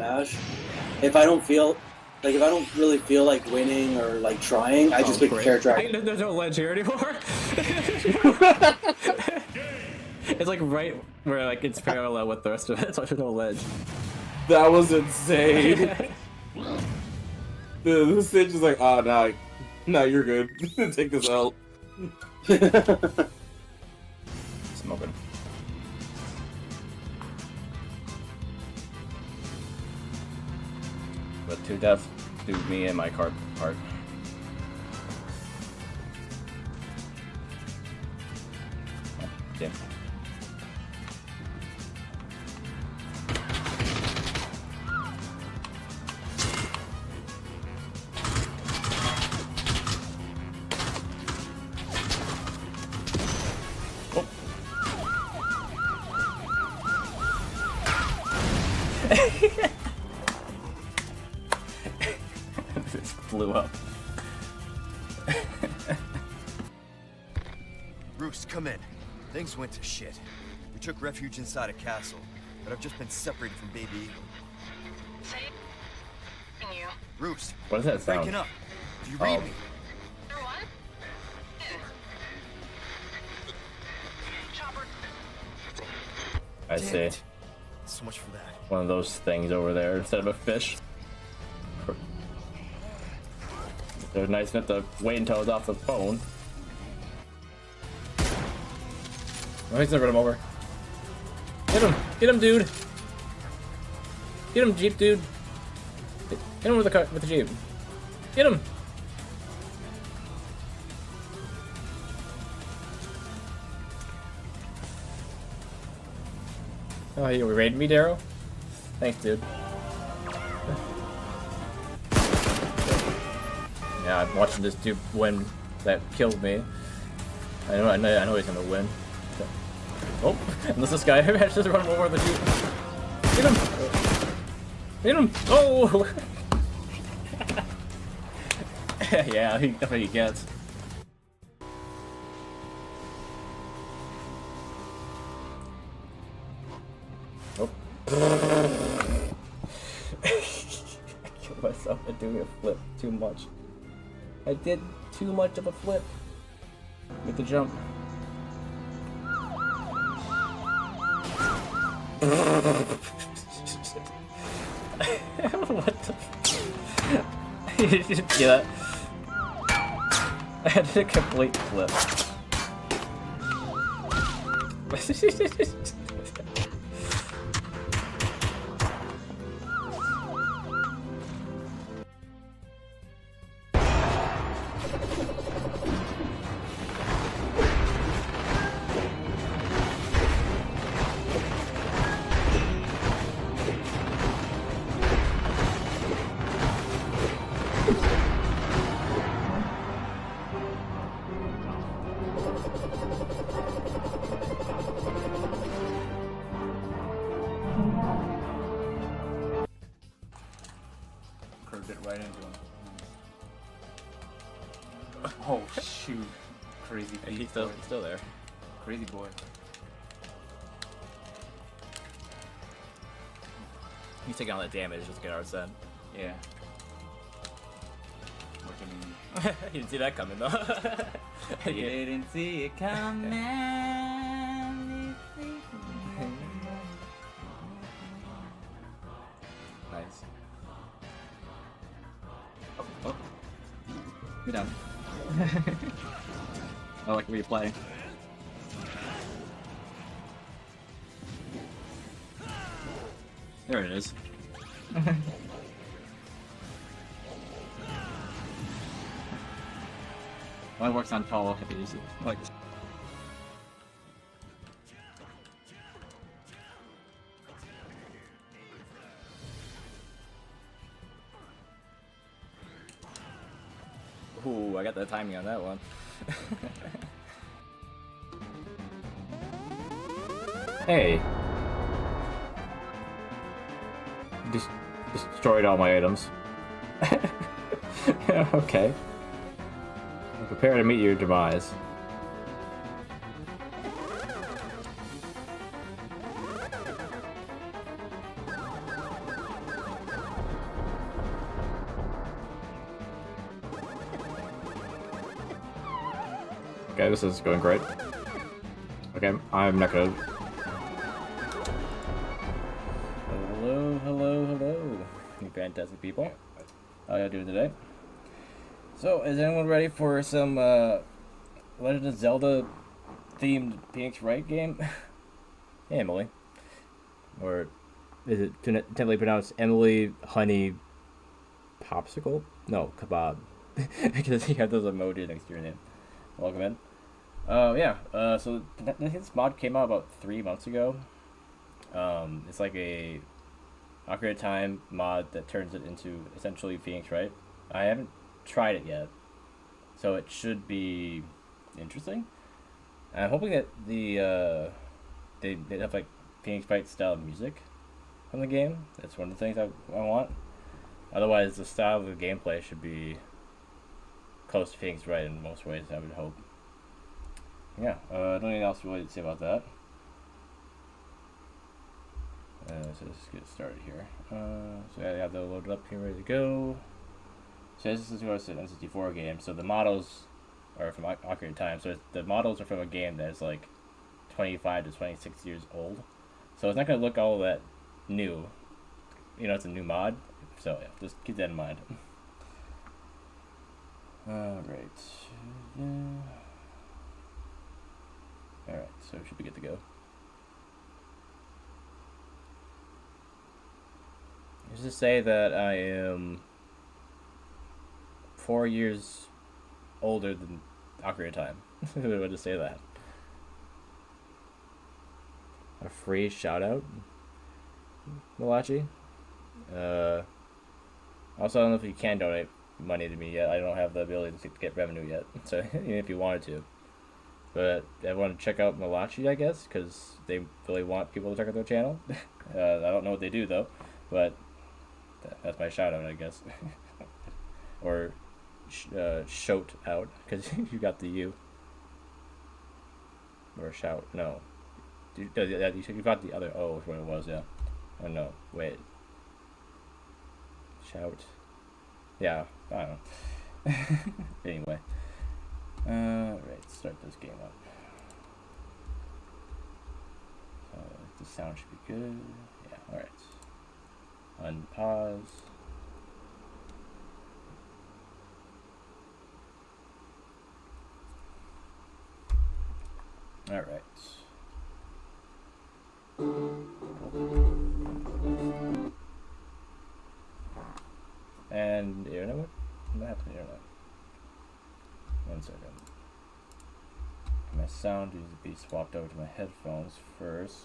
Smash, if I don't really feel like winning or like trying, I just pick a character. There's no ledge here anymore. It's like right where like it's parallel with the rest of it, so there's no ledge. That was insane. Dude, this stage is like, oh, nah, you're good. Take this out. Smoking. But to death, do me and my card part. Oh, damn. This blew up. Bruce, come in. Things went to shit. We took refuge inside a castle, but I've just been separated from Baby Eagle. Saving you. Bruce, What does that sound? breaking up. Do you read Oh. me? For what? Chopper. I Damn see. it. So much for that. One of those things over there instead of a fish. They're nice enough to wait until it's off the phone. Oh, he's never run him over. Get him! Get him, dude! Get him, Jeep, dude! Hit him with the Jeep. Get him! Oh, you raiding me, Darrow? Thanks, dude. Yeah, I'm watching this dude win that killed me. I know he's gonna win. Oh, unless this guy manages to run him over the Jeep. Get him! Get him! Oh! Yeah, that's what he gets. Oh. I killed myself by doing a flip too much. I did too much of a flip with the jump. What the? You didn't see that? I did a complete flip. Curved it right into him. Oh shoot! Crazy. He's still there. Crazy boy. He's taking all that damage just to get ours then. Yeah. What do you mean? You didn't see that coming though. You didn't see it coming. Nice. Oh. Get down. I like where you play. There it is. Only works on tall hippies. Like. Ooh, I got the timing on that one. Hey. Destroyed all my items. Okay. Prepare to meet your demise. Okay, this is going great. Okay, I'm not gonna... Hello, hello, hello, you fantastic people. How y'all doing today? So, is anyone ready for some, Legend of Zelda themed Phoenix Wright game? Hey, Emily. Or is it tentatively pronounced Emily Honey Popsicle? No, Kebab. Because you have those emojis next to your name. Welcome in. Yeah, so this mod came out about 3 months ago. It's like a Ocarina of Time mod that turns it into essentially Phoenix Wright. I haven't tried it yet, so it should be interesting. I'm hoping that they have like Phoenix Wright style music from the game. That's one of the things I want. Otherwise, the style of the gameplay should be close to Phoenix Wright in most ways, I would hope. Yeah, nothing else really to say about that. So let's get started here. So I have that loaded up here, ready to go. So this is an N64 game, so the models are from Ocarina of Time. So the models are from a game that is like 25 to 26 years old. So it's not going to look all that new. You know, it's a new mod. So yeah, just keep that in mind. Alright. Alright, so we should be good to go. Just to say that I am 4 years older than Ocarina of Time. I would just say that. A free shout out, Malachi. Also, I don't know if you can donate money to me yet. I don't have the ability to get revenue yet. So even if you wanted to, but I want to check out Malachi, I guess, because they really want people to check out their channel. I don't know what they do though, but that's my shout out, I guess. Or shout out, because you got the U. Or shout, no. You got the other O is what it was, yeah. Oh no, wait. Shout. Yeah, I don't know. Anyway. Right, start this game up. The sound should be good. Yeah, alright. Unpause. Alright. And internet? What happened to internet? 1 second. My sound needs to be swapped over to my headphones first.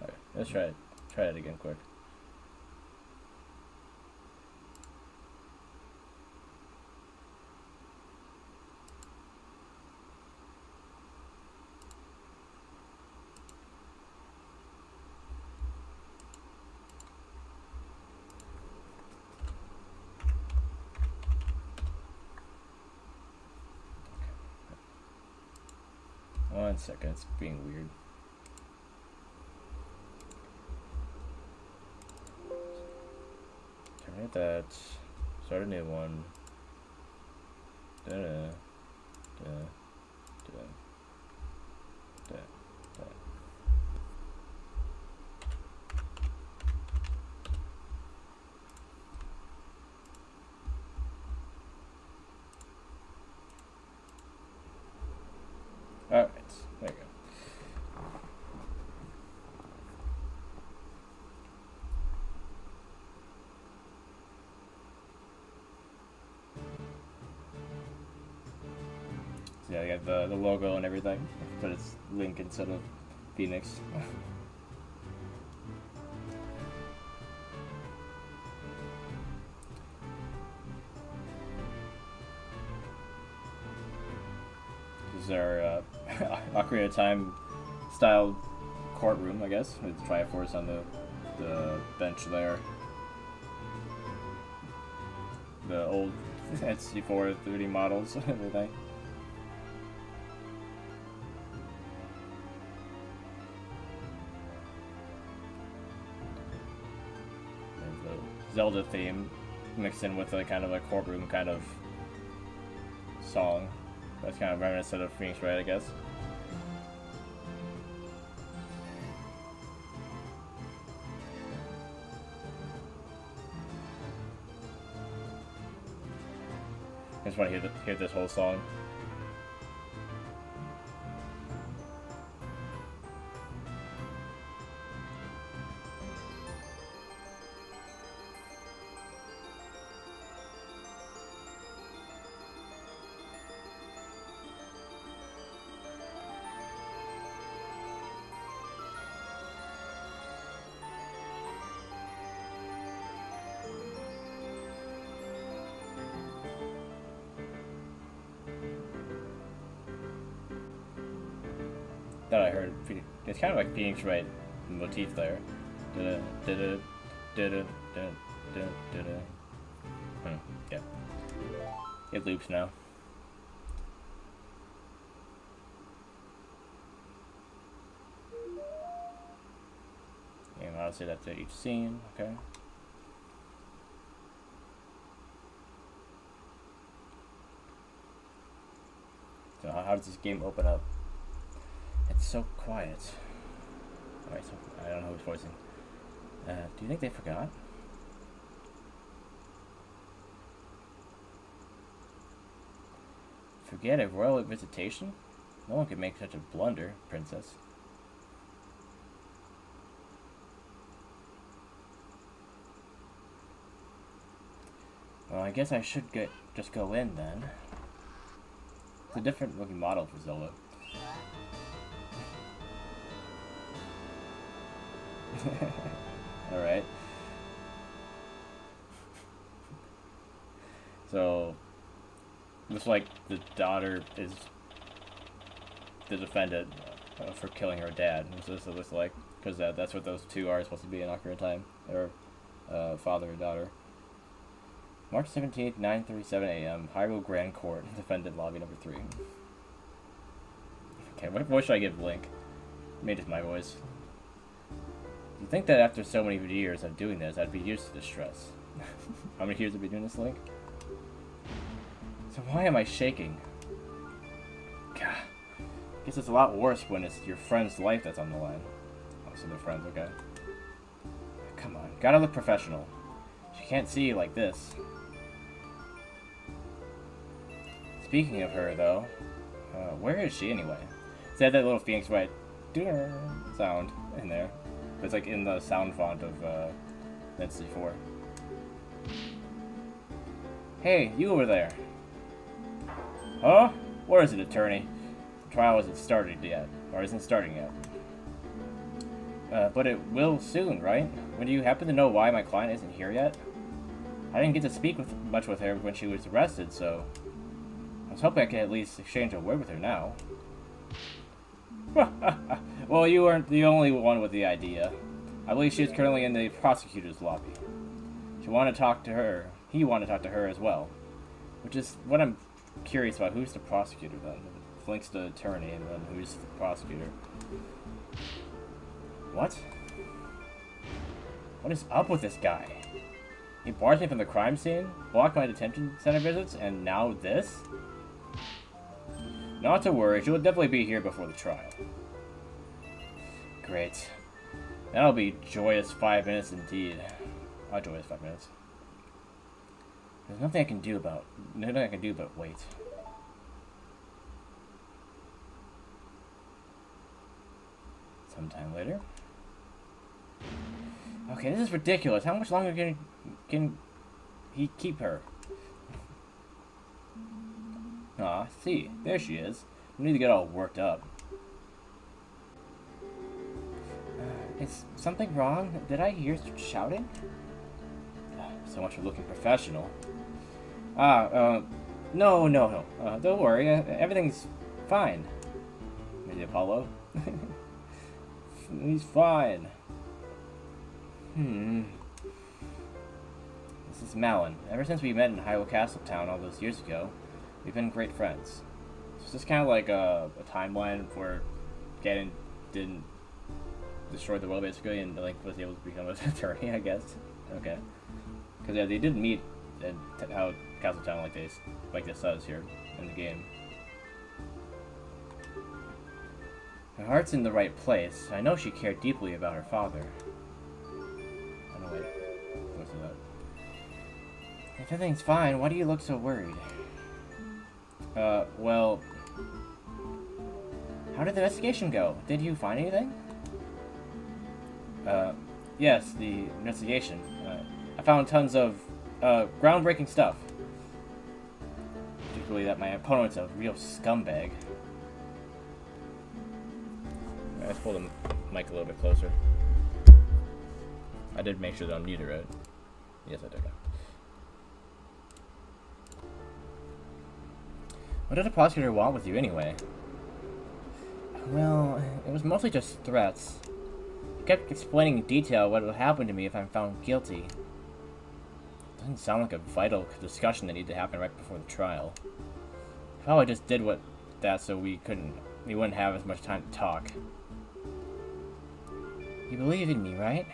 Okay, let's try it. Try it again quick. One second, it's being weird. Terminate that. Start a new one. Da da da da da da. Alright, there you go. So yeah, I got the logo and everything, but it's Link instead of Phoenix. This is our Ocarina of Time style courtroom, I guess, with the Triforce on the bench there. The old N64 3D models and everything. Zelda theme mixed in with a kind of a courtroom kind of song. That's kind of reminiscent of Phoenix Wright, I guess. I just want to hear this whole song. That I heard. It's kind of like Phoenix Wright motif there. Yeah. It loops now. And I'll say that to each scene, okay? So how does this game open up? It's so quiet. Alright, so I don't know who's voicing. Do you think they forgot? Forget a royal visitation? No one could make such a blunder, princess. Well, I guess I should just go in then. It's a different looking model for Zelda. Alright. So, looks like the daughter is the defendant for killing her dad. That's what it looks like. Because that's what those two are supposed to be in Ocarina of Time. Or father and daughter. March 17th, 9:37 a.m. Hyrule Grand Court. Defendant lobby number 3. Okay, what voice should I give Link? Maybe it's my voice. You'd think that after so many years of doing this, I'd be used to the stress. How many years have you been doing this, Link? So why am I shaking? God. Guess it's a lot worse when it's your friend's life that's on the line. Oh, so they're friends, okay. Come on, gotta look professional. She can't see you like this. Speaking of her, though, where is she anyway? Said that little Phoenix Wright sound in there. It's like in the sound font of N64. Hey, you over there. Huh? Where is it, attorney? The trial isn't started yet, or isn't starting yet. But it will soon, right? When do you happen to know why my client isn't here yet? I didn't get to speak much with her when she was arrested, so I was hoping I could at least exchange a word with her now. Well, you weren't the only one with the idea. I believe she is currently in the prosecutor's lobby. She wanted to talk to her. He wanted to talk to her as well. Which is what I'm curious about. Who's the prosecutor then? Link's the attorney, and then who's the prosecutor? What? What is up with this guy? He barred me from the crime scene, blocked my detention center visits, and now this? Not to worry, she will definitely be here before the trial. Great. That'll be joyous 5 minutes indeed. A joyous 5 minutes. There's nothing I can do but wait. Sometime later. Okay, this is ridiculous. How much longer can he keep her? Ah, see, there she is. We need to get all worked up. Is something wrong? Did I hear shouting? So much for looking professional. No. Don't worry, everything's fine. Maybe Apollo? He's fine. This is Malon. Ever since we met in Hyrule Castle Town all those years ago, we've been great friends. So it's kind of like a timeline where Ganon didn't destroy the world basically, and like was able to become an attorney, I guess. Okay. Because yeah, they did meet in how Castletown like this says here in the game. Her heart's in the right place. I know she cared deeply about her father. Oh no, wait. What's that? If everything's fine, why do you look so worried? Well... How did the investigation go? Did you find anything? Yes, the investigation. I found tons of, groundbreaking stuff. Particularly that my opponent's a real scumbag. Let's pull the mic a little bit closer. I did make sure that I'm muted, right? Yes, I did. What did the prosecutor want with you anyway? Well, it was mostly just threats. He kept explaining in detail what would happen to me if I'm found guilty. Doesn't sound like a vital discussion that needed to happen right before the trial. I probably just did that so we wouldn't have as much time to talk. You believe in me, right?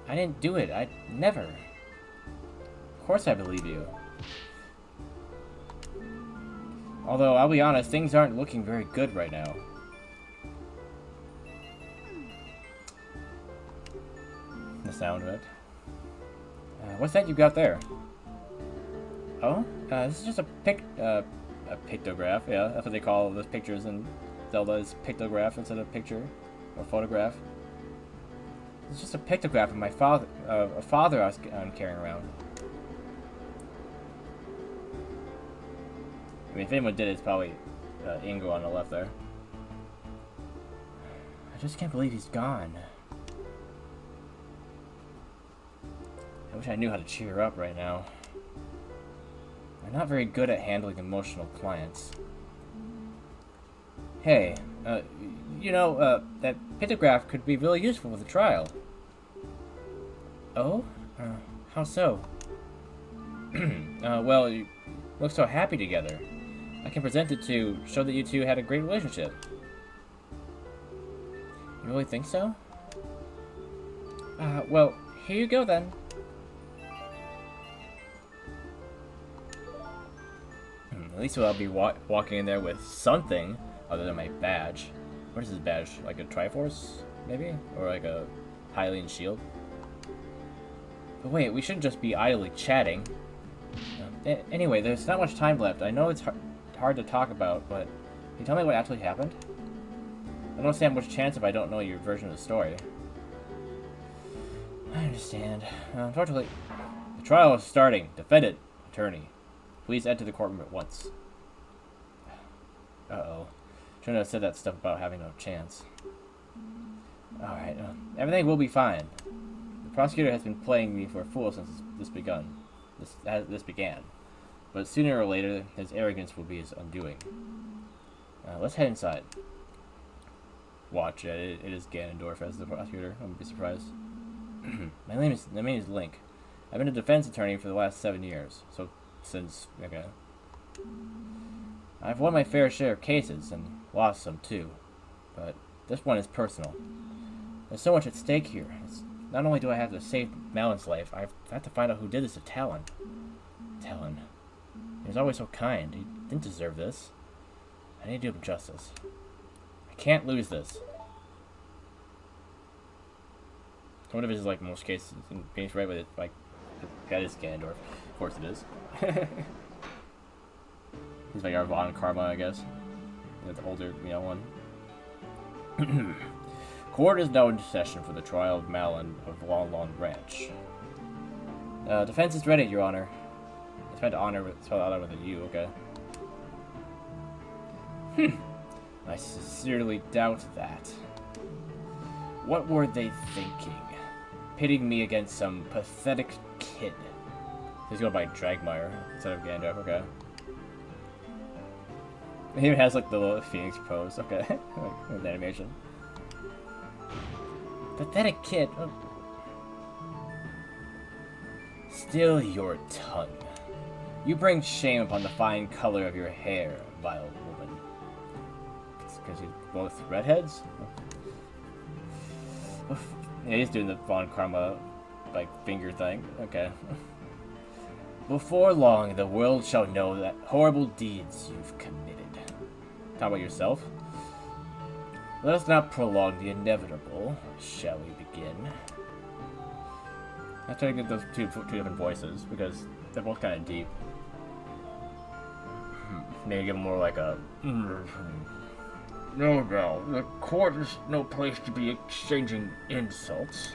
I didn't do it. I'd never. Of course I believe you. Although, I'll be honest, things aren't looking very good right now. The sound of it. What's that you got there? Oh? This is just a pictograph. Yeah, that's what they call those pictures in Zelda, is pictograph instead of picture or photograph. It's just a pictograph of my father, a father I'm carrying around. I mean, if anyone did it, it's probably Ingo on the left there. I just can't believe he's gone. I wish I knew how to cheer her up right now. I'm not very good at handling emotional clients. Hey, you know, that pictograph could be really useful for the trial. Oh? How so? Well, you look so happy together. I can present it to show that you two had a great relationship. You really think so? Well, here you go then. At least I'll be walking in there with something other than my badge. What is this badge? Like a Triforce, maybe? Or like a Hylian shield? But wait, we shouldn't just be idly chatting. Anyway, there's not much time left. I know it's hard to talk about, but can you tell me what actually happened? I don't stand much chance if I don't know your version of the story. I understand. Unfortunately, the trial is starting. Defendant, attorney. Please enter the courtroom at once. Uh-oh. Shouldn't have said that stuff about having no chance. Alright, everything will be fine. The prosecutor has been playing me for a fool since this began. But sooner or later, his arrogance will be his undoing. Let's head inside. Watch, it is Ganondorf as the prosecutor. I wouldn't be surprised. My name is Link. I've been a defense attorney for the last 7 years. Okay. I've won my fair share of cases, and lost some too. But this one is personal. There's so much at stake here. Not only do I have to save Malon's life, I have to find out who did this to Talon. Talon. He was always so kind. He didn't deserve this. I need to do him justice. I can't lose this. What if it's like most cases in games, right? With it, like, that is Ganondorf. Of course it is. He's like our Von Karma, I guess. The older, one. Court is now in session for the trial of Malon of Long Long Branch. Defense is ready, Your Honor. It's meant to honor with a U, okay. I sincerely doubt that. What were they thinking? Pitting me against some pathetic kid. He's going by Dragmire instead of Gandalf, okay. He even has like the little Phoenix pose, okay. With animation. Pathetic kid. Oh. Still your tongue. You bring shame upon the fine color of your hair, vile woman. It's because you're both redheads? Yeah, he's doing the Von Karma, like, finger thing. Okay. Before long, the world shall know that horrible deeds you've committed. Talk about yourself. Let us not prolong the inevitable. Shall we begin? I try to get those two different voices because they're both kind of deep. Maybe give them more like a. No, the court is no place to be exchanging insults.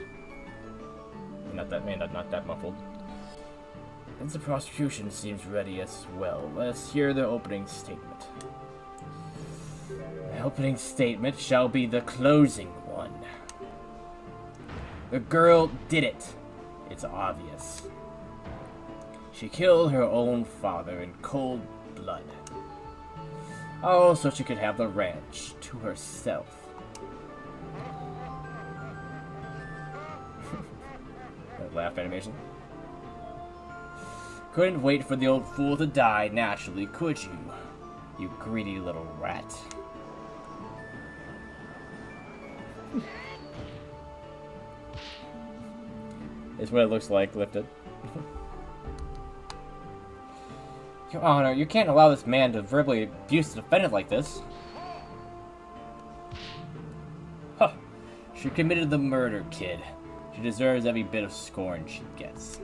Not that not that muffled. Since the prosecution seems ready as well, let us hear the opening statement. The opening statement shall be the closing one. The girl did it. It's obvious. She killed her own father in cold blood. Oh, so she could have the ranch to herself. That laugh animation. Couldn't wait for the old fool to die naturally, could you? You greedy little rat. It's what it looks like, lifted. Your Honor, you can't allow this man to verbally abuse the defendant like this. Huh. She committed the murder, kid. She deserves every bit of scorn she gets.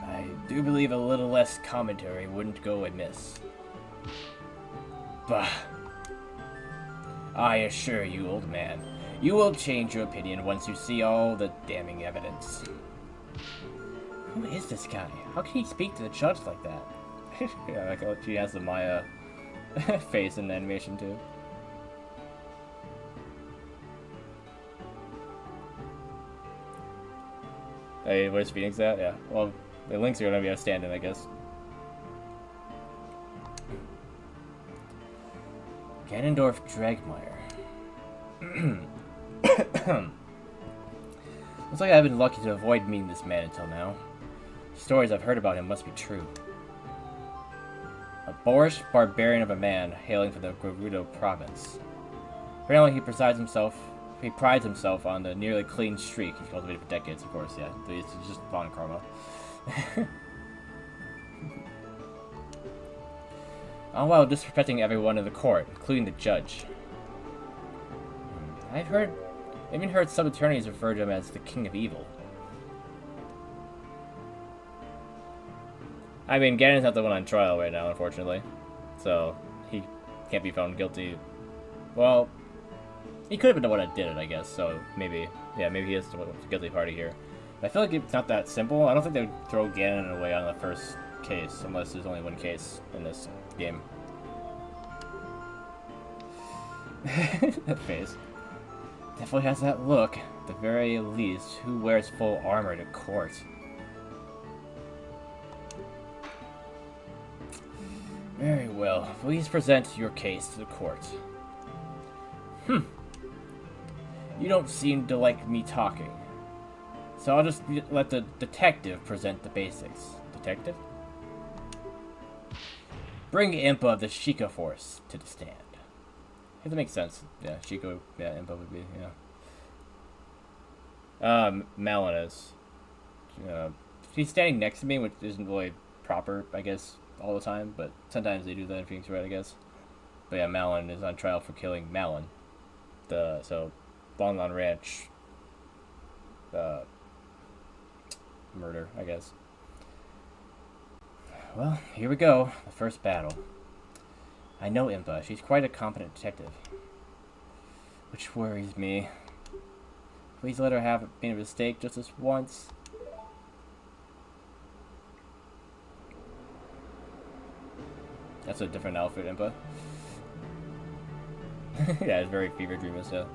I do believe a little less commentary wouldn't go amiss. Bah. I assure you, old man, you will change your opinion once you see all the damning evidence. Who is this guy? How can he speak to the judge like that? Yeah, like she has the Maya face in the animation too. Hey, where's Phoenix at? Yeah. Well, the links are gonna be outstanding, I guess. Ganondorf Dragmire. Looks like I've been lucky to avoid meeting this man until now. Stories I've heard about him must be true. A boorish barbarian of a man hailing from the Gerudo province. Apparently he prides himself on the nearly clean streak he's cultivated for decades, of course, yeah. It's just Von Karma. All while disrespecting everyone in the court, including the judge. I've even heard some attorneys refer to him as the King of Evil. I mean, Ganon's not the one on trial right now, unfortunately. So, he can't be found guilty. Well, he could have been the one that did it, I guess, so maybe, yeah, maybe he is the guilty party here. But I feel like it's not that simple. I don't think they would throw Ganon away on the first case, unless there's only one case in this game. That face. Definitely has that look. At the very least, who wears full armor to court? Very well. Please present your case to the court. You don't seem to like me talking. So I'll just let the detective present the basics. Detective? Bring Impa of the Sheikah Force to the stand. I think that makes sense. Yeah, Sheikah, yeah, Impa would be, yeah. Malon is. He's standing next to me, which isn't really proper, I guess, all the time, but sometimes they do that in Phoenix Wright, I guess. But yeah, Malon is on trial for killing Malon. So, Long Lawn Ranch, murder, I guess. Well, here we go. The first battle. I know Impa. She's quite a competent detective. Which worries me. Please let her have made a mistake just this once. That's a different outfit, Impa. Yeah, it's very Fever Dream and stuff.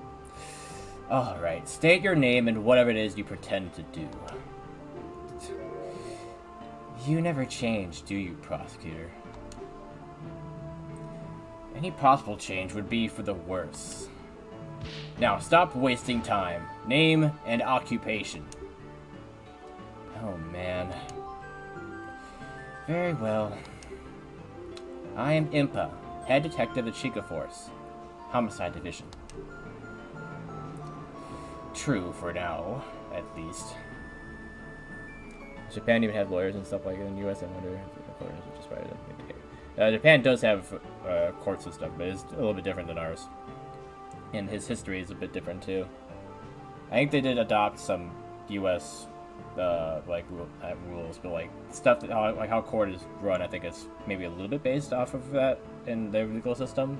Alright, state your name and whatever it is you pretend to do. You never change, do you, prosecutor? Any possible change would be for the worse. Now, stop wasting time. Name and occupation. Oh, man. Very well. I am Impa, head detective at Sheikah Force, Homicide Division. True for now, at least. Japan even had lawyers and stuff like it. In the U.S., I wonder if the lawyers are just right. Japan does have a court system, but it's a little bit different than ours. And his history is a bit different too. I think they did adopt some U.S. Rules, but like stuff that how court is run, I think it's maybe a little bit based off of that in their legal system,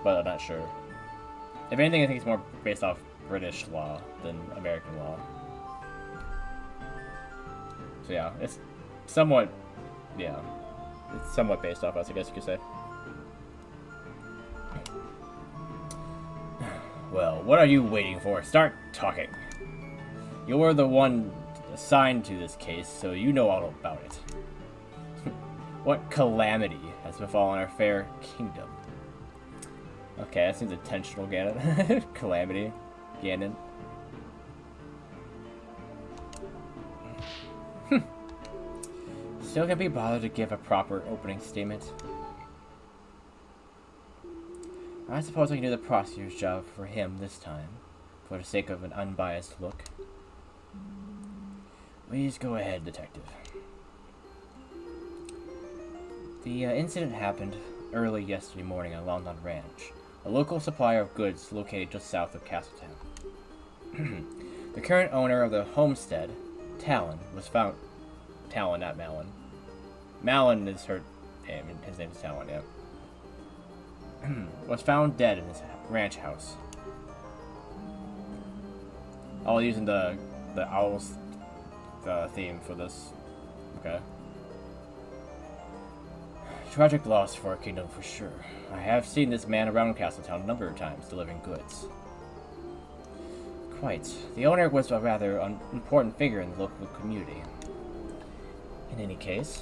but I'm not sure. If anything, I think it's more based off British law than American law. So yeah, it's somewhat based off us, I guess you could say. Well, what are you waiting for? Start talking. You're the one assigned to this case, so you know all about it. What calamity has befallen our fair kingdom? Okay, that seems intentional, Ganon. Calamity. Ganon. Still can't be bothered to give a proper opening statement. I suppose I can do the prosecutor's job for him this time, for the sake of an unbiased look. Please go ahead, Detective. The incident happened early yesterday morning at London Ranch, a local supplier of goods located just south of Castletown. The current owner of the homestead, Talon, was found... Talon, not Malin. Malin is her name, and his name is Talon, yeah. Was found dead in his ranch house. All using the owls theme for this. Okay. Tragic loss for our kingdom for sure. I have seen this man around Castletown a number of times delivering goods. Quite. The owner was a rather important figure in the local community. In any case,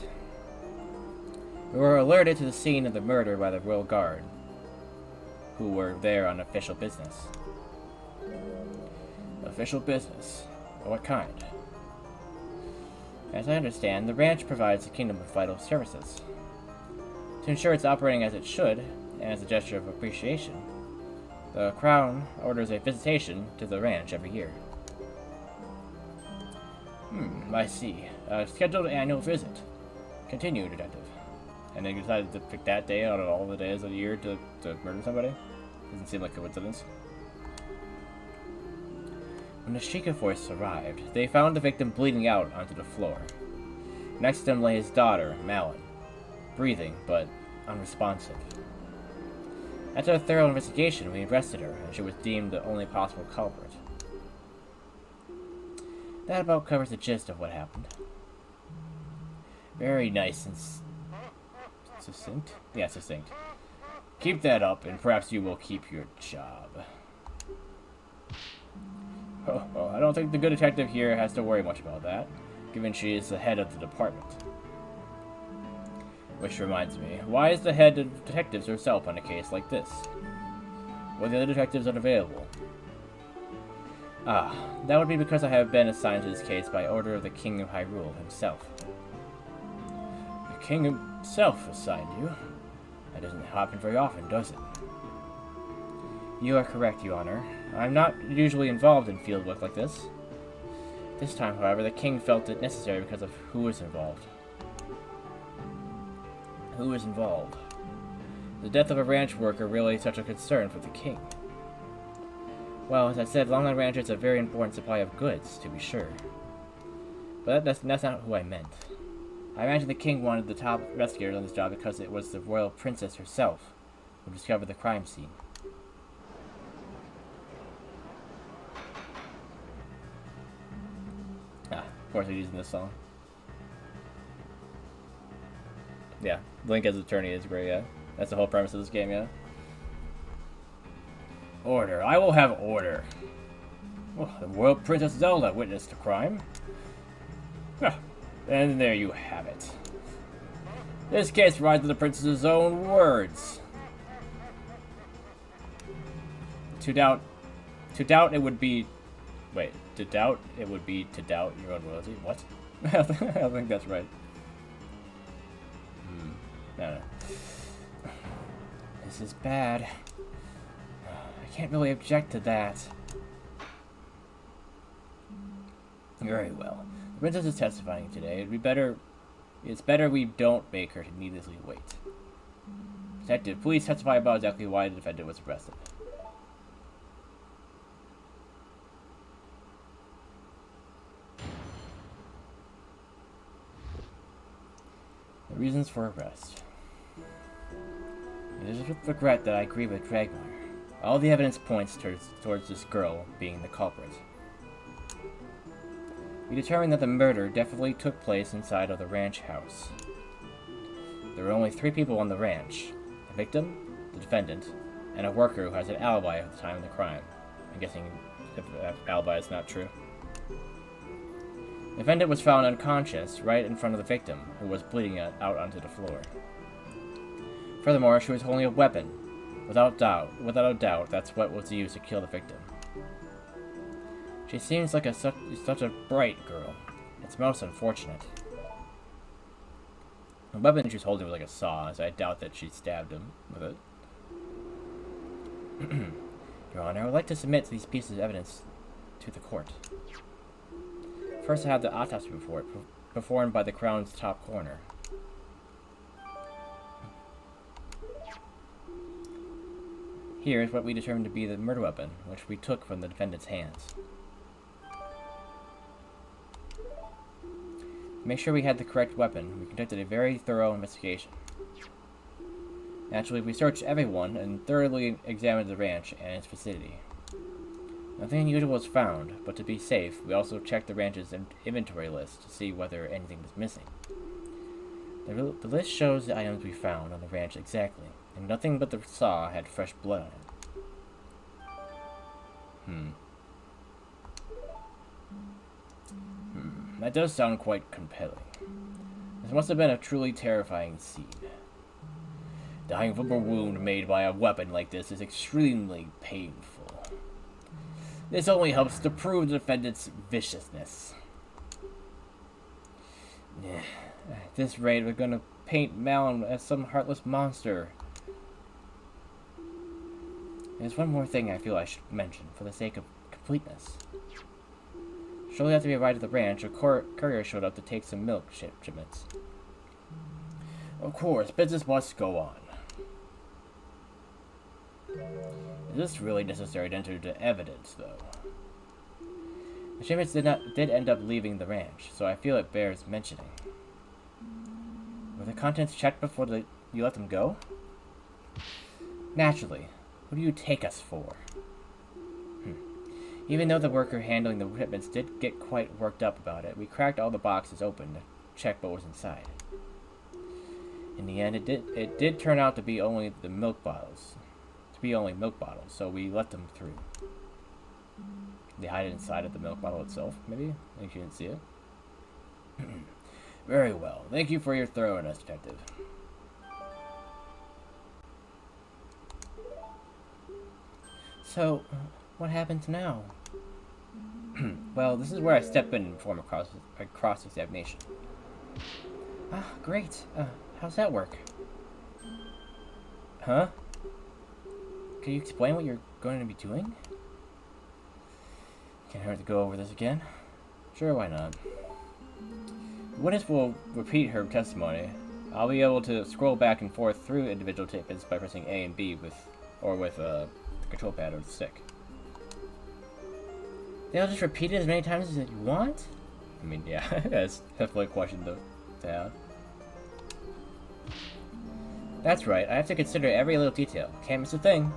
we were alerted to the scene of the murder by the Royal Guard, who were there on official business. Official business? What kind? As I understand, the ranch provides the kingdom with vital services. To ensure it's operating as it should, and as a gesture of appreciation, the Crown orders a visitation to the ranch every year. I see. A scheduled annual visit. Continue, Detective. And they decided to pick that day out of all the days of the year to murder somebody? Doesn't seem like a coincidence. When the Sheikah force arrived, they found the victim bleeding out onto the floor. Next to him lay his daughter, Malin, breathing, but unresponsive. After a thorough investigation, we arrested her, and she was deemed the only possible culprit. That about covers the gist of what happened. Very nice and succinct? Yeah, succinct. Keep that up, and perhaps you will keep your job. Oh, I don't think the good detective here has to worry much about that, given she is the head of the department. Which reminds me, why is the head of detectives herself on a case like this? Well, the other detectives unavailable. Ah, that would be because I have been assigned to this case by order of the King of Hyrule himself. The King himself assigned you? That doesn't happen very often, does it? You are correct, Your Honor. I'm not usually involved in field work like this. This time, however, the King felt it necessary because of who was involved. Who is involved? The death of a ranch worker really such a concern for the King? Well, as I said, Longland Ranch is a very important supply of goods, to be sure. But that's not who I meant. I imagine the King wanted the top investigators on this job because it was the royal princess herself who discovered the crime scene. Ah, of course they're using this song. Yeah, Link as attorney is great, yeah. That's the whole premise of this game, yeah. Order. I will have order. Well, the royal Princess Zelda witnessed the crime. Ah, and there you have it. This case rides on the princess's own words. To doubt it would be... Wait, to doubt it would be to doubt your own loyalty? What? I don't think that's right. No. This is bad. I can't really object to that. Very well. The princess is testifying today. It's better we don't make her needlessly wait. Detective, please testify about exactly why the defendant was arrested. The reasons for arrest. It is with regret that I agree with Dragmar. All the evidence points towards this girl being the culprit. We determined that the murder definitely took place inside of the ranch house. There were only 3 people on the ranch. The victim, the defendant, and a worker who has an alibi at the time of the crime. I'm guessing if alibi is not true. The defendant was found unconscious right in front of the victim, who was bleeding out onto the floor. Furthermore, she was holding a weapon. Without a doubt, that's what was used to kill the victim. She seems like such a bright girl. It's most unfortunate. The weapon she was holding was like a saw, so I doubt that she stabbed him with it. Your Honor, I would like to submit these pieces of evidence to the court. First, I have the autopsy report performed by the Crown's top coroner. Here is what we determined to be the murder weapon, which we took from the defendant's hands. To make sure we had the correct weapon, we conducted a very thorough investigation. Naturally, we searched everyone and thoroughly examined the ranch and its vicinity. Nothing unusual was found, but to be safe, we also checked the ranch's inventory list to see whether anything was missing. The list shows the items we found on the ranch exactly, and nothing but the saw had fresh blood on it. That does sound quite compelling. This must have been a truly terrifying scene. Dying from a wound made by a weapon like this is extremely painful. This only helps to prove the defendant's viciousness. At this rate, we're gonna paint Malin as some heartless monster. There's one more thing I feel I should mention, for the sake of completeness. Shortly after we arrived at the ranch, a courier showed up to take some milk shipments. Of course, business must go on. Is this really necessary to enter into evidence, though? The shipments did end up leaving the ranch, so I feel it bears mentioning. Were the contents checked before you let them go? Naturally. Who do you take us for? Even though the worker handling the shipments did get quite worked up about it, we cracked all the boxes open to check what was inside. In the end, it did turn out to be only the milk bottles. So we let them through. They hide it inside of the milk bottle itself, maybe? I think you didn't see it. Very well. Thank you for your thoroughness, Detective. So, what happens now? Well, this is where I step in and perform a cross-examination. Ah, great. How's that work? Huh? Can you explain what you're going to be doing? Can't hurt to go over this again. Sure, why not? The witness will repeat her testimony. I'll be able to scroll back and forth through individual statements by pressing A and B with the control pad or the stick. Then I'll just repeat it as many times as you want? I mean, yeah, that's definitely a question to have. That's right, I have to consider every little detail. Can't miss a thing.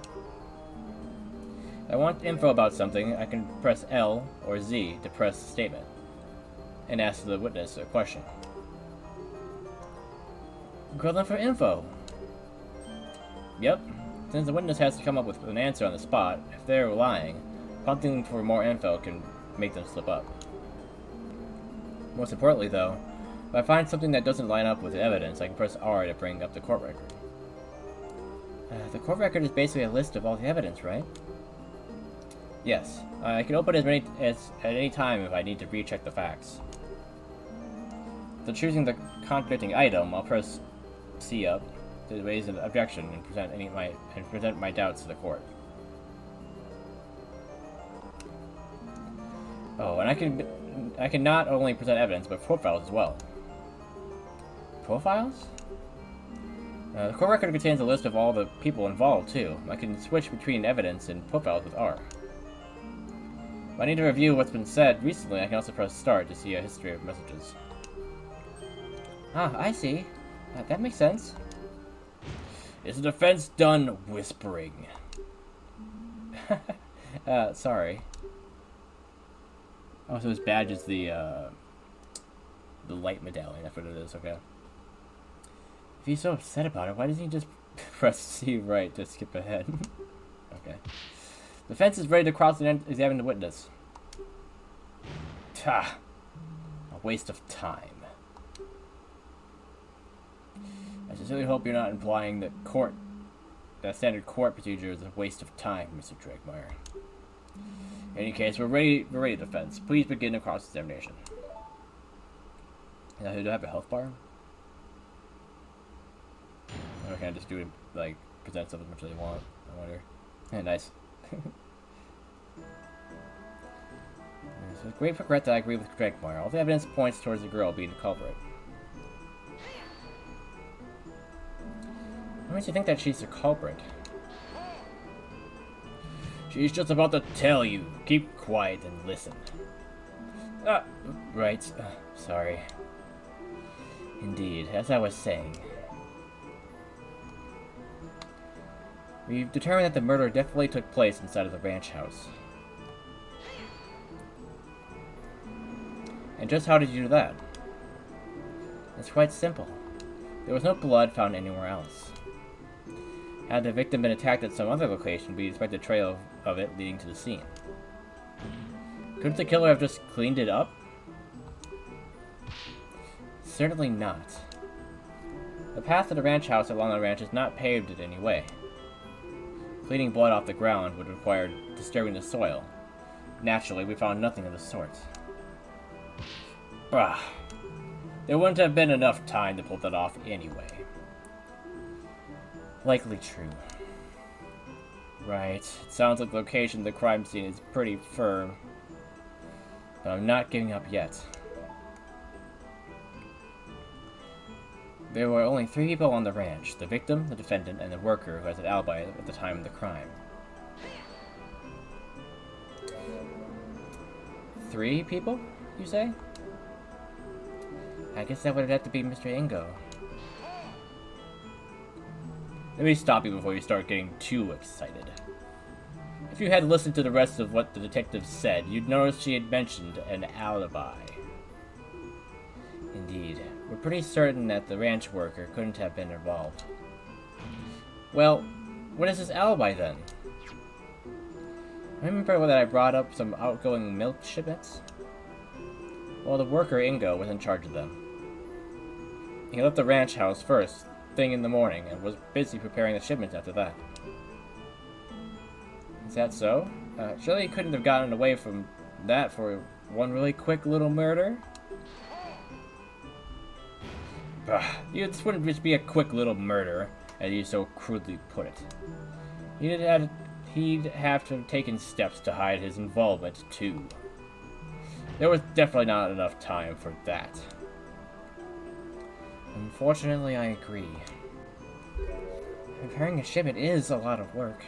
If I want info about something, I can press L or Z to press the statement and ask the witness a question. Grill them for info. Yep. Since the witness has to come up with an answer on the spot, if they're lying, prompting for more info can make them slip up. Most importantly, though, if I find something that doesn't line up with the evidence, I can press R to bring up the court record. The court record is basically a list of all the evidence, right? Yes. I can open it at any time if I need to recheck the facts. For choosing the contradicting item, I'll press C up to raise an objection and present my doubts to the court. Oh, and I can I can not only present evidence, but profiles as well. Profiles? The court record contains a list of all the people involved, too. I can switch between evidence and profiles with R. If I need to review what's been said recently, I can also press start to see a history of messages. Ah, I see. That makes sense. Is the defense done whispering? Sorry. Oh, so his badge is the light medallion. That's what it is, okay. If he's so upset about it, why doesn't he just press C right to skip ahead? Okay. The defense is ready to cross and examine the witness. Ta! A waste of time. I sincerely hope you're not implying that standard court procedure is a waste of time, Mr. Drakemire. In any case, we're ready to defense. Please begin the cross-examination. Now, do I have a health bar? Or can I just do it, like, present stuff as much as I want? I wonder. Yeah, nice. It's with great regret that I agree with Drakemire. All the evidence points towards the girl being the culprit. What makes you think that she's the culprit? She's just about to tell you. Keep quiet and listen. Right. Sorry. Indeed, as I was saying. We've determined that the murder definitely took place inside of the ranch house. And just how did you do that? It's quite simple. There was no blood found anywhere else. Had the victim been attacked at some other location, we'd expect a trail of it leading to the scene. Couldn't the killer have just cleaned it up? Certainly not. The path to the ranch house along the ranch is not paved in any way. Cleaning blood off the ground would require disturbing the soil. Naturally, we found nothing of the sort. Bah. There wouldn't have been enough time to pull that off anyway. Likely true. Right. It sounds like the location of the crime scene is pretty firm. But I'm not giving up yet. There were only 3 people on the ranch. The victim, the defendant, and the worker who has an alibi at the time of the crime. 3 people, you say? I guess that would have to be Mr. Ingo. Let me stop you before you start getting too excited. If you had listened to the rest of what the detective said, you'd notice she had mentioned an alibi. Indeed. We're pretty certain that the ranch worker couldn't have been involved. Well, what is his alibi then? Remember that I brought up some outgoing milk shipments? Well, the worker Ingo was in charge of them. He left the ranch house first thing in the morning and was busy preparing the shipments after that. Is that so? Surely he couldn't have gotten away from that for one really quick little murder? This wouldn't just be a quick little murder, as you so crudely put it. He'd have to have taken steps to hide his involvement, too. There was definitely not enough time for that. Unfortunately, I agree. Preparing a shipment is a lot of work.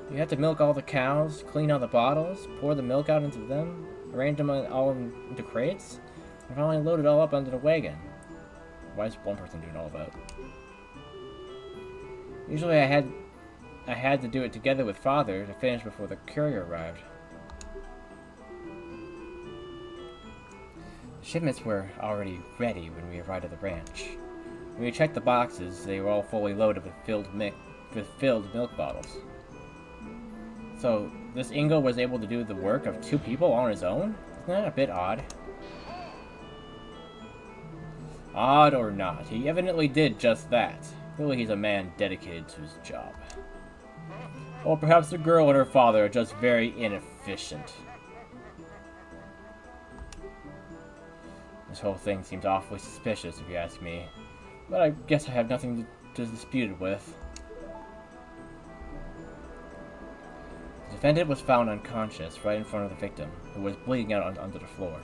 You have to milk all the cows, clean all the bottles, pour the milk out into them, arrange them all into crates, and finally load it all up onto the wagon. Why is one person doing all of that? Usually I had to do it together with Father to finish before the courier arrived. The shipments were already ready when we arrived at the ranch. When we checked the boxes, they were all fully loaded with filled milk bottles. So, this Ingo was able to do the work of 2 people on his own? Isn't that a bit odd? Odd or not, he evidently did just that. Clearly he's a man dedicated to his job. Or perhaps the girl and her father are just very inefficient. This whole thing seems awfully suspicious, if you ask me. But I guess I have nothing to dispute it with. The defendant was found unconscious right in front of the victim, who was bleeding out onto the floor.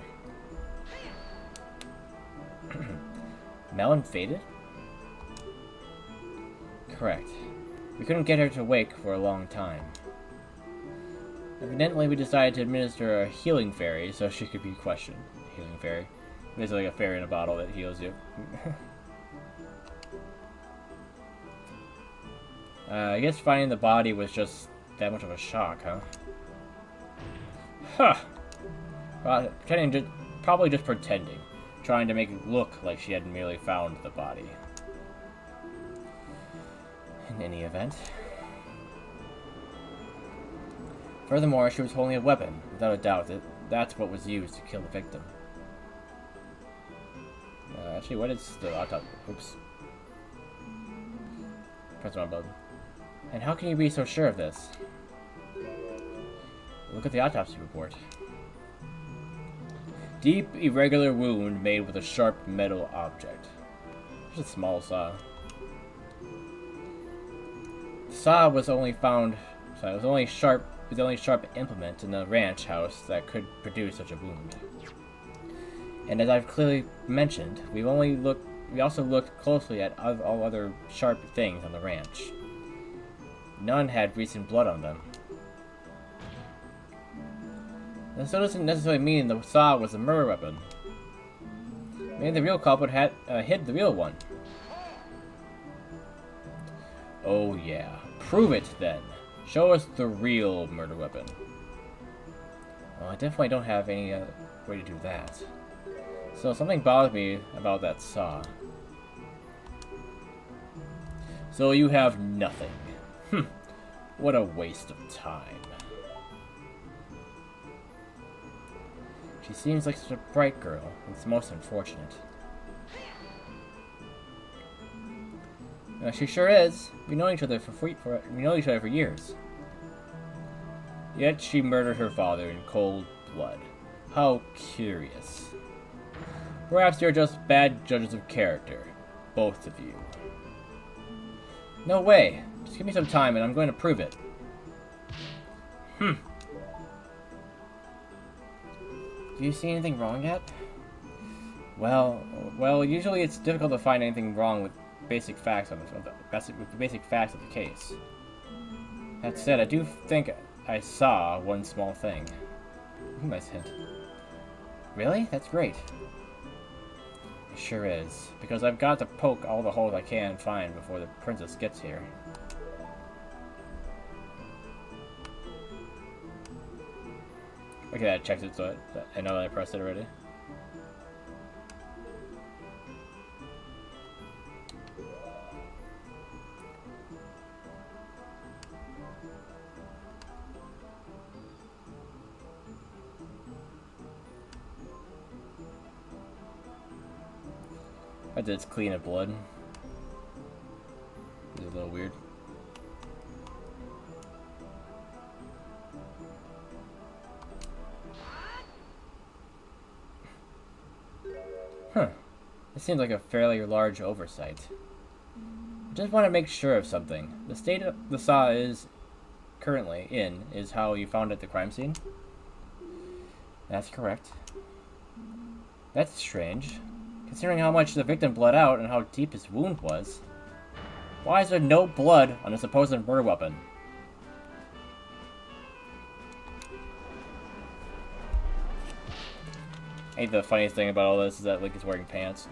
Melon faded? Correct. We couldn't get her to wake for a long time. Evidently, we decided to administer a healing fairy so she could be questioned. Healing fairy. Basically, like a fairy in a bottle that heals you. I guess finding the body was just that much of a shock, huh? Huh! Well, probably just pretending. Trying to make it look like she had merely found the body. In any event. Furthermore, she was holding a weapon. Without a doubt, that's what was used to kill the victim. Actually, what is the autopsy? Oops. Press the wrong button. And how can you be so sure of this? Look at the autopsy report. Deep, irregular wound made with a sharp metal object. There's a small saw. The saw was only found. Sorry, it was the only sharp implement in the ranch house that could produce such a wound. And as I've clearly mentioned, we also looked closely at all other sharp things on the ranch. None had recent blood on them. This doesn't necessarily mean the saw was a murder weapon. Maybe the real culprit had hid the real one. Oh yeah. Prove it then. Show us the real murder weapon. Well, I definitely don't have any way to do that. So something bothers me about that saw. So you have nothing. What a waste of time. She seems like such a bright girl. It's most unfortunate. She sure is. We know each other for years. Yet she murdered her father in cold blood. How curious. Perhaps you're just bad judges of character, both of you. No way. Just give me some time and I'm going to prove it. Do you see anything wrong yet? Well, usually it's difficult to find anything wrong with basic facts of the case. That said, I do think I saw one small thing. Nice hint. Really? That's great. It sure is, because I've got to poke all the holes I can find before the princess gets here. Okay, I checked it, so I know that I pressed it already. I did it's clean of blood. It's a little weird. Huh. This seems like a fairly large oversight. I just want to make sure of something. The state the saw is currently in is how you found it at the crime scene? That's correct. That's strange. Considering how much the victim bled out and how deep his wound was. Why is there no blood on a supposed murder weapon? I think the funniest thing about all this is that Link is wearing pants.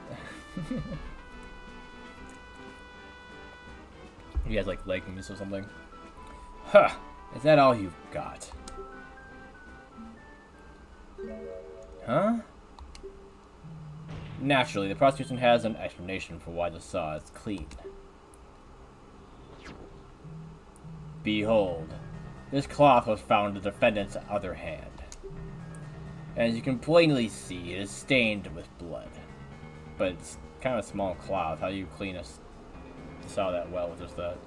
He has like leggings or something. Huh! Is that all you've got? Huh? Naturally, the prosecution has an explanation for why the saw is clean. Behold, this cloth was found in the defendant's other hand. As you can plainly see, it is stained with blood. But it's kind of a small cloth. How do you clean a saw that well with just that?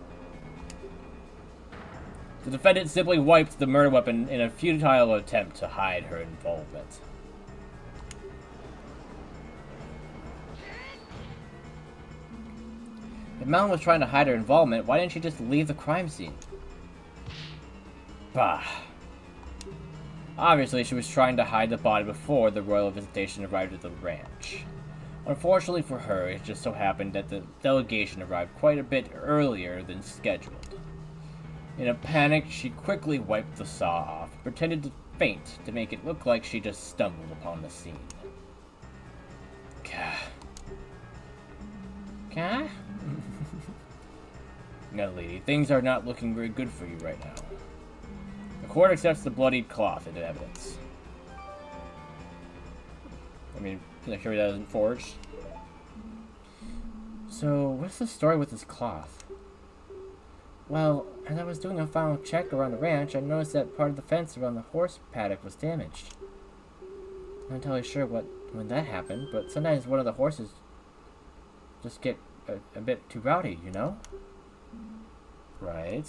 The defendant simply wiped the murder weapon in a futile attempt to hide her involvement. If Melon was trying to hide her involvement, why didn't she just leave the crime scene? Bah. Obviously, she was trying to hide the body before the royal visitation arrived at the ranch. Unfortunately for her, it just so happened that the delegation arrived quite a bit earlier than scheduled. In a panic, she quickly wiped the saw off and pretended to faint to make it look like she just stumbled upon the scene. Gah? No, lady, things are not looking very good for you right now. The court accepts the bloodied cloth into evidence. I mean, make sure that isn't forged. So, what's the story with this cloth? Well, as I was doing a final check around the ranch, I noticed that part of the fence around the horse paddock was damaged. I'm not entirely sure when that happened, but sometimes one of the horses just get a bit too rowdy, you know? Right.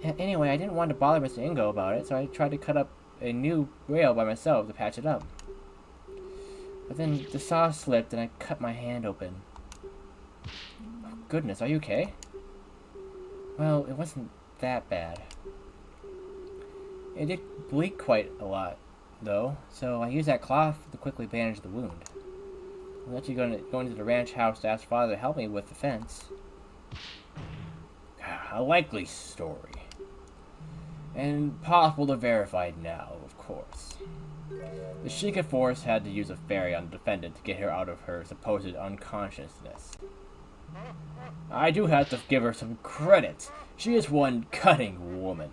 Anyway, I didn't want to bother Mr. Ingo about it, so I tried to cut up a new rail by myself to patch it up. But then the saw slipped and I cut my hand open. Oh, goodness, are you okay? Well, it wasn't that bad. It did bleed quite a lot, though, so I used that cloth to quickly bandage the wound. I'll let you go into the ranch house to ask Father to help me with the fence. A likely story. And possible to verify now, of course. The Sheikah force had to use a ferry on the defendant to get her out of her supposed unconsciousness. I do have to give her some credit. She is one cunning woman.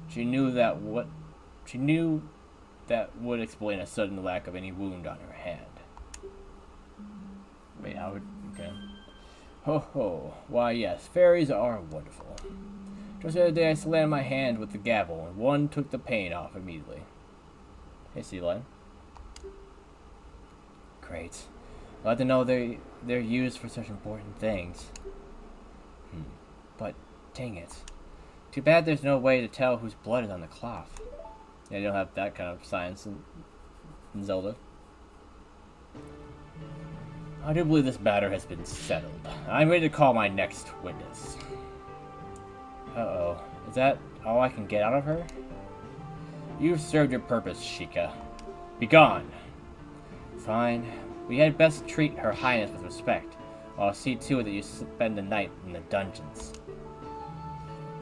She knew that would explain a sudden lack of any wound on her hand. Wait, how would... okay. Ho ho. Why yes, fairies are wonderful. Just the other day I slammed my hand with the gavel, and one took the pain off immediately. Hey, Sea Lion. Great. Glad to know they're used for such important things. But, dang it. Too bad there's no way to tell whose blood is on the cloth. Yeah, you don't have that kind of science in Zelda. I do believe this matter has been settled. I'm ready to call my next witness. Uh-oh. Is that all I can get out of her? You've served your purpose, Sheikah. Begone! Fine. We had best treat Her Highness with respect. I'll see to it that you spend the night in the dungeons.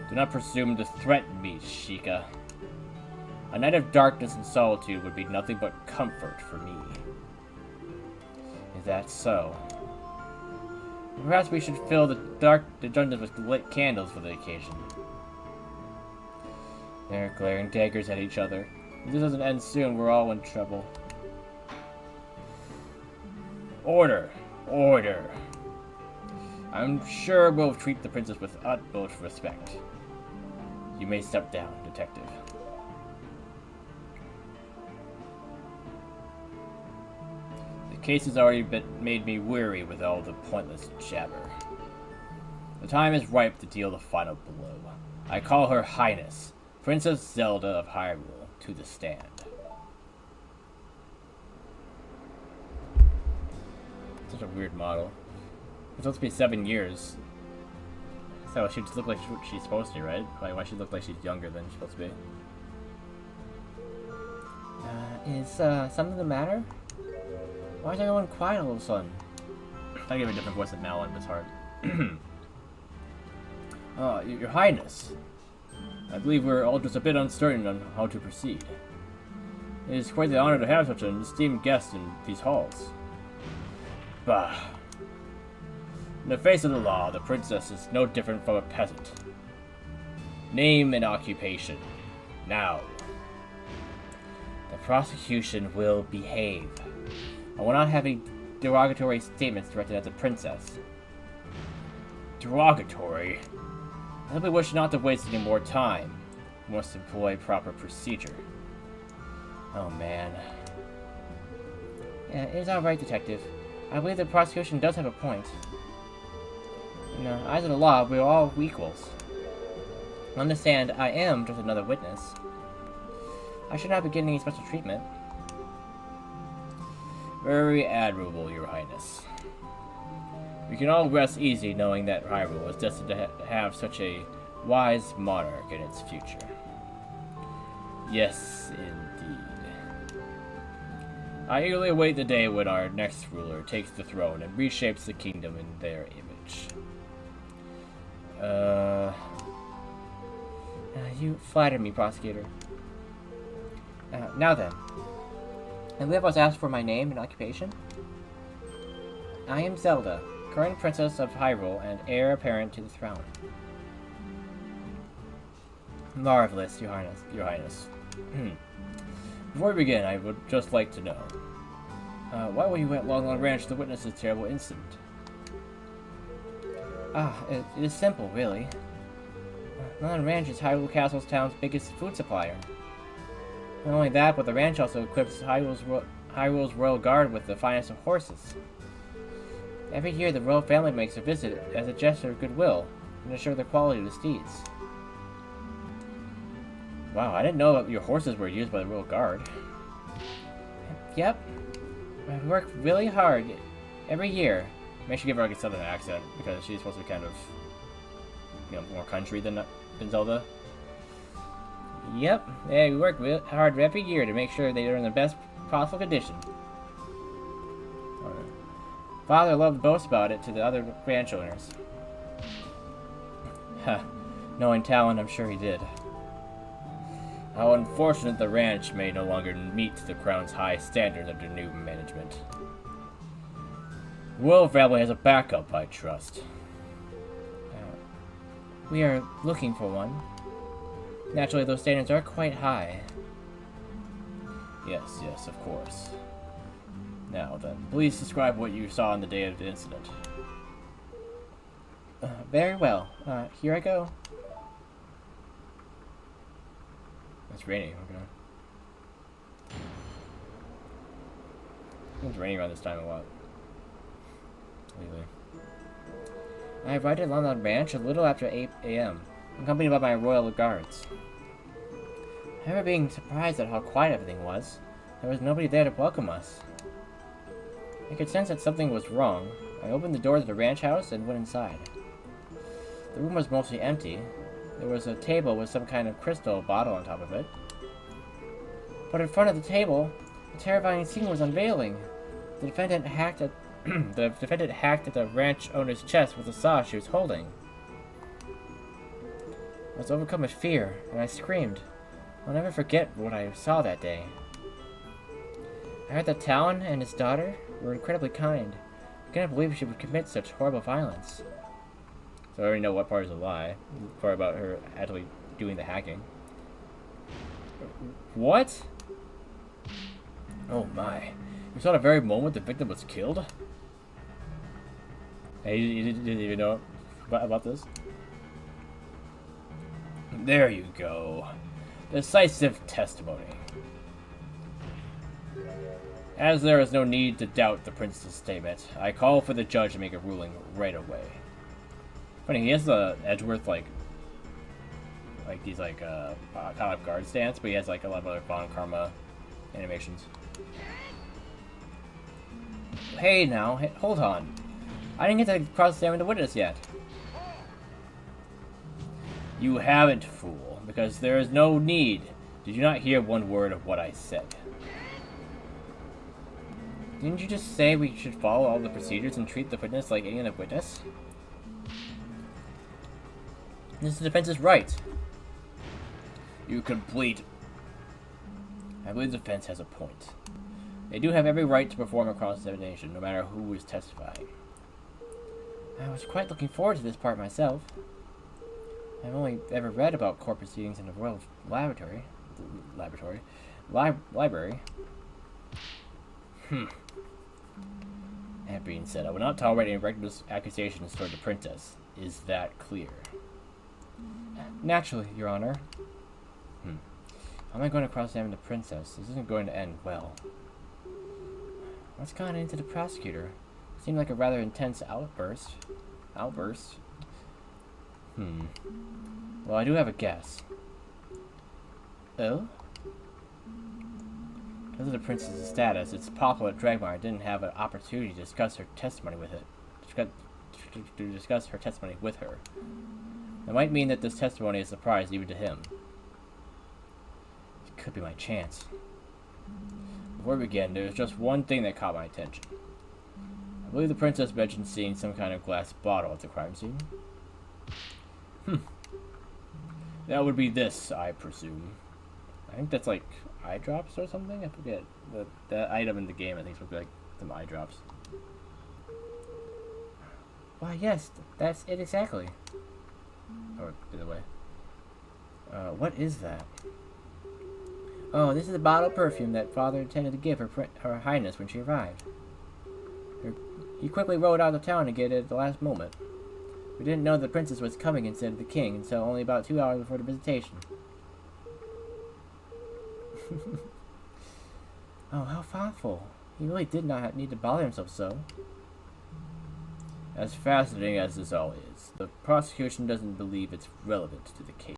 Do not presume to threaten me, Sheikah. A night of darkness and solitude would be nothing but comfort for me. Is that so? Perhaps we should fill the dungeons with lit candles for the occasion. They're glaring daggers at each other. If this doesn't end soon, we're all in trouble. Order! Order! I'm sure we'll treat the princess with utmost respect. You may step down, detective. The case has already made me weary with all the pointless jabber. The time is ripe to deal the final blow. I call Her Highness, Princess Zelda of Hyrule, to the stand. Such a weird model. It's supposed to be 7 years. So she just look like she's supposed to, right? Like, why she look like she's younger than she's supposed to be? Is something the matter? Why is everyone quiet all of a sudden? I give a different voice than Malin, but it's hard. Your Highness. I believe we're all just a bit uncertain on how to proceed. It is quite the honor to have such an esteemed guest in these halls. Bah. In the face of the law, the princess is no different from a peasant. Name and occupation. Now. The prosecution will behave. I will not have any derogatory statements directed at the princess. Derogatory? I simply wish not to waste any more time. We must employ proper procedure. Oh man. Yeah, it is alright, Detective. I believe the prosecution does have a point. In the eyes of the law, we are all equals. Understand, I am just another witness. I should not be getting any special treatment. Very admirable, Your Highness. We can all rest easy knowing that Hyrule is destined to have such a wise monarch in its future. Yes, indeed. I eagerly await the day when our next ruler takes the throne and reshapes the kingdom in their image. You flatter me, Prosecutor. Now then, I believe I was asked for my name and occupation. I am Zelda, current Princess of Hyrule and heir apparent to the throne. Marvelous, Your Highness. Before we begin, I would just like to know, why were you at Lon Lon Ranch to witness this terrible incident? It is simple, really. Lon Lon Ranch is Hyrule Castle's town's biggest food supplier. Not only that, but the ranch also equips Hyrule's Royal Guard with the finest of horses. Every year, the royal family makes a visit as a gesture of goodwill and assure the quality of the steeds. Wow, I didn't know that your horses were used by the Royal Guard. Yep. I work really hard every year. Make sure you give her like a southern accent because she's supposed to be kind of, more country than Zelda. Yep. Yeah, we work real hard every year to make sure they are in the best possible condition. Father loved to boast about it to the other ranch owners. Huh. Knowing Talon, I'm sure he did. How unfortunate the ranch may no longer meet the Crown's high standards under new management. Royal family has a backup, I trust. We are looking for one. Naturally, those standards are quite high. Yes, of course. Now then, please describe what you saw on the day of the incident. Very well. Here I go. It's raining, okay. It's raining around this time a lot. Lately. I arrived at Lon Lon Ranch a little after 8 a.m., accompanied by my royal guards. I remember being surprised at how quiet everything was. There was nobody there to welcome us. I could sense that something was wrong. I opened the door to the ranch house and went inside. The room was mostly empty. There was a table with some kind of crystal bottle on top of it. But in front of the table, a terrifying scene was unveiling. The defendant hacked at the ranch owner's chest with the saw she was holding. I was overcome with fear, and I screamed. I'll never forget what I saw that day. I heard that Talon and his daughter were incredibly kind. I couldn't believe she would commit such horrible violence. So I already know what part is a lie. The part about her actually doing the hacking. What? Oh my. You saw the very moment the victim was killed? Hey, you didn't even know about this? There you go. Decisive testimony. As there is no need to doubt the prince's statement, I call for the judge to make a ruling right away. Funny, he has the Edgeworth, like these, kind of guard stance, but he has, like, a lot of other Von Karma animations. Hey, now, hold on. I didn't get to cross-examine the witness yet. You haven't, fool, because there is no need. Did you not hear one word of what I said? Didn't you just say we should follow all the procedures and treat the witness like any other witness? This is the defense's right. You complete. I believe the defense has a point. They do have every right to perform a cross-examination, no matter who is testifying. I was quite looking forward to this part myself. I've only ever read about court proceedings in the Royal Library. That being said, I will not tolerate any reckless accusations toward the princess. Is that clear? Naturally, Your Honor. How am I going to cross-examine the princess? This isn't going to end well. What's gone into the prosecutor? Seemed like a rather intense outburst. Well, I do have a guess. Oh? Because of the princess's status, it's possible that Dragmar didn't have an opportunity to discuss her testimony with it. To discuss her testimony with her. That might mean that this testimony is a surprise even to him. could be my chance. Before we begin, there's just one thing that caught my attention. I believe the princess mentioned seeing some kind of glass bottle at the crime scene. That would be this, I presume. I think that's like eye drops or something? I forget. The item in the game, I think, would be like some eye drops. Why, yes, that's it exactly. Or, the other way. What is that? Oh, this is a bottle of perfume that Father intended to give her Highness when she arrived. He quickly rode out of town to get it at the last moment. We didn't know the princess was coming instead of the king until only about 2 hours before the visitation. Oh, how thoughtful. He really did not need to bother himself so. As fascinating as this all is, the prosecution doesn't believe it's relevant to the case.